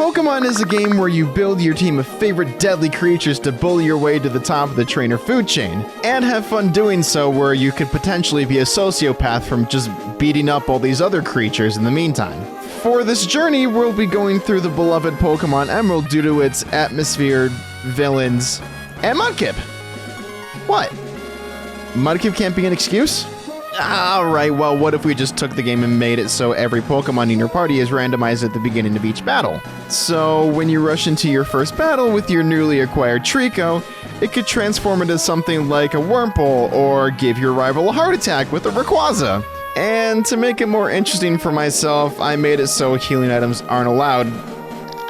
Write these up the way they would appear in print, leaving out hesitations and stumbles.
Pokemon is a game where you build your team of favorite deadly creatures to bully your way to the top of the trainer food chain, and have fun doing so where you could potentially be a sociopath from just beating up all these other creatures in the meantime. For this journey, we'll be going through the beloved Pokemon Emerald due to its atmosphere, villains, and Mudkip. What? Mudkip can't be an excuse? Alright, well, what if we just took the game and made it so every Pokemon in your party is randomized at the beginning of each battle? So when you rush into your first battle with your newly acquired Trico, it could transform into something like a Wurmple, or give your rival a heart attack with a Rayquaza. And to make it more interesting for myself, I made it so healing items aren't allowed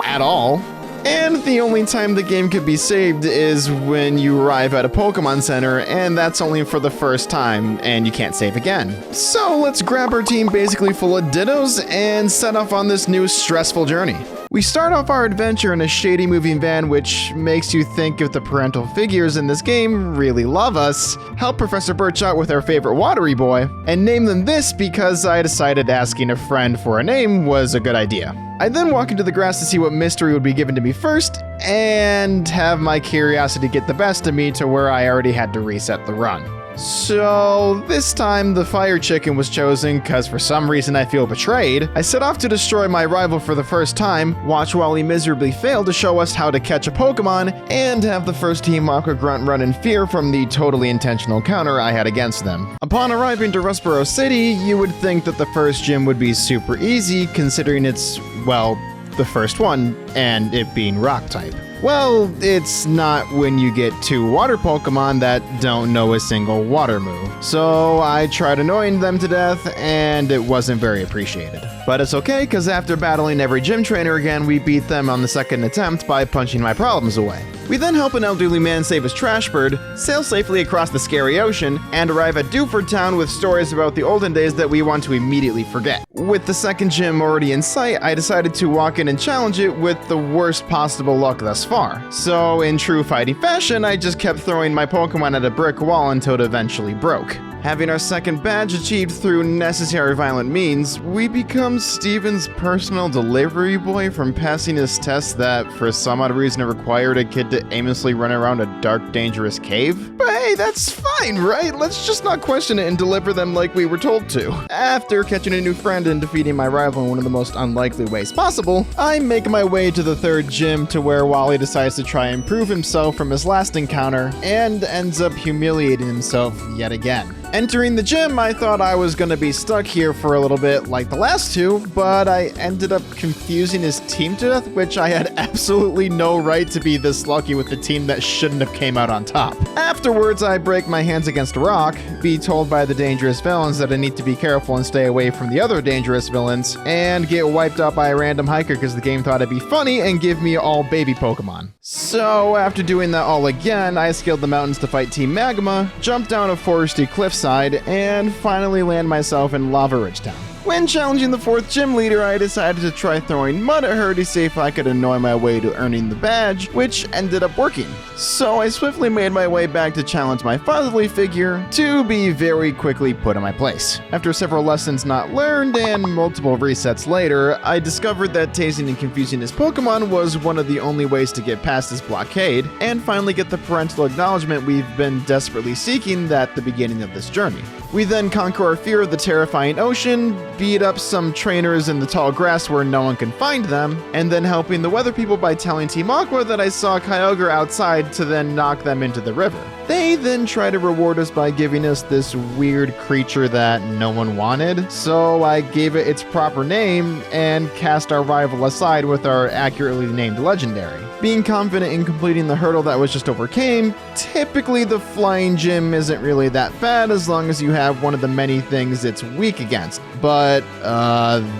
at all. And the only time the game could be saved is when you arrive at a Pokemon Center, and that's only for the first time, and you can't save again. So let's grab our team basically full of Dittos and set off on this new stressful journey. We start off our adventure in a shady moving van, which makes you think if the parental figures in this game really love us, help Professor Birch out with our favorite watery boy, and name them this because I decided asking a friend for a name was a good idea. I then walk into the grass to see what mystery would be given to me first, and have my curiosity get the best of me to where I already had to reset the run. So this time the fire chicken was chosen because for some reason I feel betrayed. I set off to destroy my rival for the first time, watch while he miserably failed to show us how to catch a Pokemon, and have the first Team Aqua Grunt run in fear from the totally intentional counter I had against them. Upon arriving to Rustboro City, you would think that the first gym would be super easy considering it's, well, the first one, and it being rock type. Well, it's not when you get two water Pokemon that don't know a single water move. So I tried annoying them to death, and it wasn't very appreciated. But it's okay, because after battling every gym trainer again, we beat them on the second attempt by punching my problems away. We then help an elderly man save his trash bird, sail safely across the scary ocean, and arrive at Dewford Town with stories about the olden days that we want to immediately forget. With the second gym already in sight, I decided to walk in and challenge it with the worst possible luck thus far. So in true fighting fashion, I just kept throwing my Pokemon at a brick wall until it eventually broke. Having our second badge achieved through necessary violent means, we become Steven's personal delivery boy from passing his test that, for some odd reason, required a kid to aimlessly run around a dark, dangerous cave. But hey, that's fine, right? Let's just not question it and deliver them like we were told to. After catching a new friend and defeating my rival in one of the most unlikely ways possible, I make my way to the third gym to where Wally decides to try and prove himself from his last encounter, and ends up humiliating himself yet again. Entering the gym, I thought I was gonna be stuck here for a little bit like the last two, but I ended up confusing his team to death, which I had absolutely no right to be this lucky with the team that shouldn't have came out on top. Afterwards, I break my hands against a rock, be told by the dangerous villains that I need to be careful and stay away from the other dangerous villains, and get wiped out by a random hiker because the game thought it'd be funny and give me all baby Pokemon. So after doing that all again, I scaled the mountains to fight Team Magma, jumped down a foresty cliffside, and finally land myself in Lava Ridge Town. When challenging the fourth gym leader, I decided to try throwing mud at her to see if I could annoy my way to earning the badge, which ended up working. So I swiftly made my way back to challenge my fatherly figure, to be very quickly put in my place. After several lessons not learned and multiple resets later, I discovered that tasing and confusing his Pokemon was one of the only ways to get past this blockade, and finally get the parental acknowledgement we've been desperately seeking at the beginning of this journey. We then conquer our fear of the terrifying ocean, beat up some trainers in the tall grass where no one can find them, and then helping the weather people by telling Team Aqua that I saw Kyogre outside to then knock them into the river. They then try to reward us by giving us this weird creature that no one wanted, so I gave it its proper name and cast our rival aside with our accurately named legendary. Being confident in completing the hurdle that was just overcame, typically the flying gym isn't really that bad as long as you have one of the many things it's weak against. But,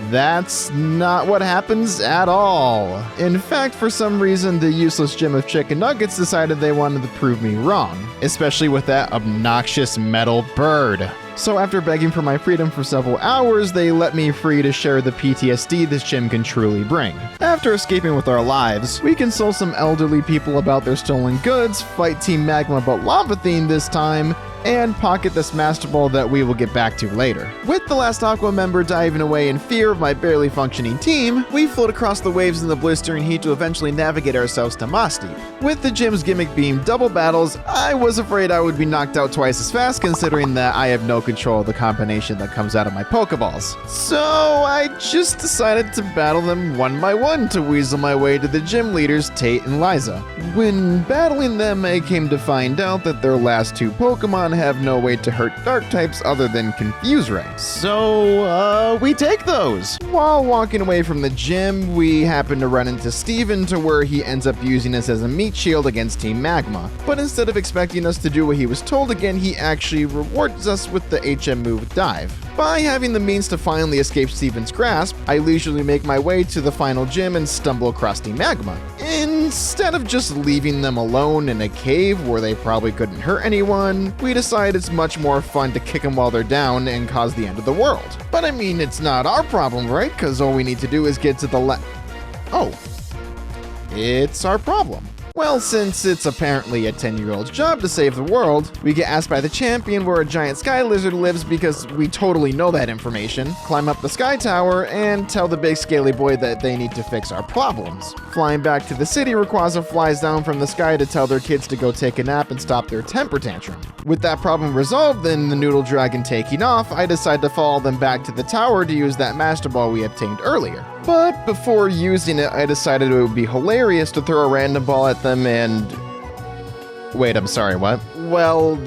that's not what happens at all. In fact, for some reason, the useless gym of Chicken Nuggets decided they wanted to prove me wrong, especially with that obnoxious metal bird. So after begging for my freedom for several hours, they let me free to share the PTSD this gym can truly bring. After escaping with our lives, we console some elderly people about their stolen goods, fight Team Magma but Lava Theme this time, and pocket this Master Ball that we will get back to later. With the last Aqua member diving away in fear of my barely functioning team, we float across the waves in the blistering heat to eventually navigate ourselves to Moss Deep. With the gym's gimmick being double battles, I was afraid I would be knocked out twice as fast considering that I have no control of the combination that comes out of my Pokeballs. So I just decided to battle them one by one to weasel my way to the gym leaders Tate and Liza. When battling them, I came to find out that their last two Pokemon have no way to hurt dark types other than Confuse Ray. So, we take those. While walking away from the gym, we happen to run into Steven to where he ends up using us as a meat shield against Team Magma. But instead of expecting us to do what he was told again, he actually rewards us with the HM move Dive. By having the means to finally escape Steven's grasp, I leisurely make my way to the final gym and stumble across Team Magma. Instead of just leaving them alone in a cave where they probably couldn't hurt anyone, we decide it's much more fun to kick them while they're down and cause the end of the world. But I mean, it's not our problem, right? Because all we need to do is get to the Oh. It's our problem. Well, since it's apparently a 10-year-old's job to save the world, we get asked by the champion where a giant sky lizard lives because we totally know that information, climb up the sky tower, and tell the big scaly boy that they need to fix our problems. Flying back to the city, Rayquaza flies down from the sky to tell their kids to go take a nap and stop their temper tantrum. With that problem resolved and the Noodle Dragon taking off, I decide to follow them back to the tower to use that Master Ball we obtained earlier. But before using it, I decided it would be hilarious to throw a random ball at them and... Wait, I'm sorry, what? Well,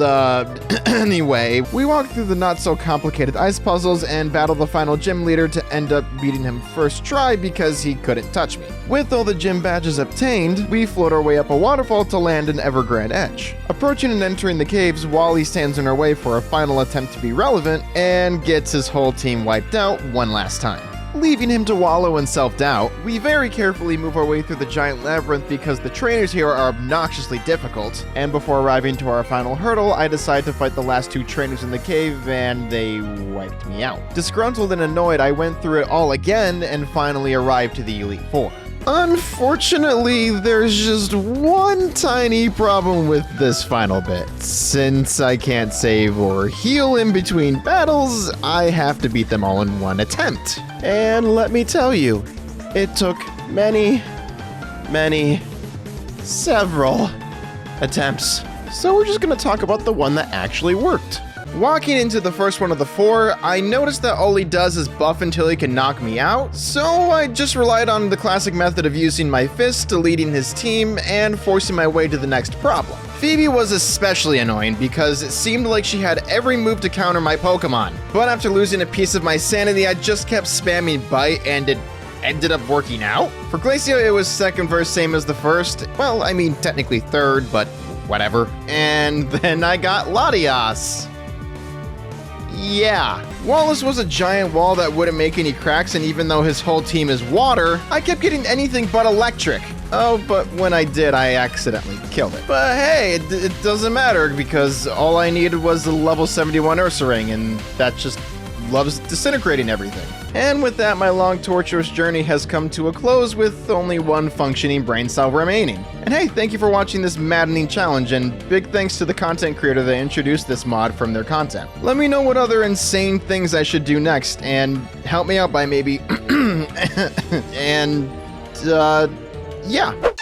anyway, we walk through the not-so-complicated ice puzzles and battle the final gym leader to end up beating him first try because he couldn't touch me. With all the gym badges obtained, we float our way up a waterfall to land in Evergrande Edge. Approaching and entering the caves, Wally stands in our way for a final attempt to be relevant and gets his whole team wiped out one last time. Leaving him to wallow in self-doubt, we very carefully move our way through the giant labyrinth because the trainers here are obnoxiously difficult, and before arriving to our final hurdle, I decide to fight the last two trainers in the cave, and they wiped me out. Disgruntled and annoyed, I went through it all again and finally arrived to the Elite Four. Unfortunately, there's just one tiny problem with this final bit. Since I can't save or heal in between battles, I have to beat them all in one attempt. And let me tell you, it took several attempts. So we're just gonna talk about the one that actually worked. Walking into the first one of the four, I noticed that all he does is buff until he can knock me out, so I just relied on the classic method of using my fists to leading his team and forcing my way to the next problem. Phoebe was especially annoying because it seemed like she had every move to counter my Pokemon, but after losing a piece of my sanity, I just kept spamming Bite and it ended up working out. For Glacio, it was second verse, same as the first. Well, I mean, technically third, but whatever. And then I got Latias. Yeah. Wallace was a giant wall that wouldn't make any cracks, and even though his whole team is water, I kept getting anything but electric. Oh, but when I did, I accidentally killed it. But hey, it doesn't matter because all I needed was the level 71 Ursaring, and that just loves disintegrating everything. And with that, my long, torturous journey has come to a close with only one functioning brain cell remaining. And hey, thank you for watching this maddening challenge, and big thanks to the content creator that introduced this mod from their content. Let me know what other insane things I should do next, and help me out by maybe... yeah.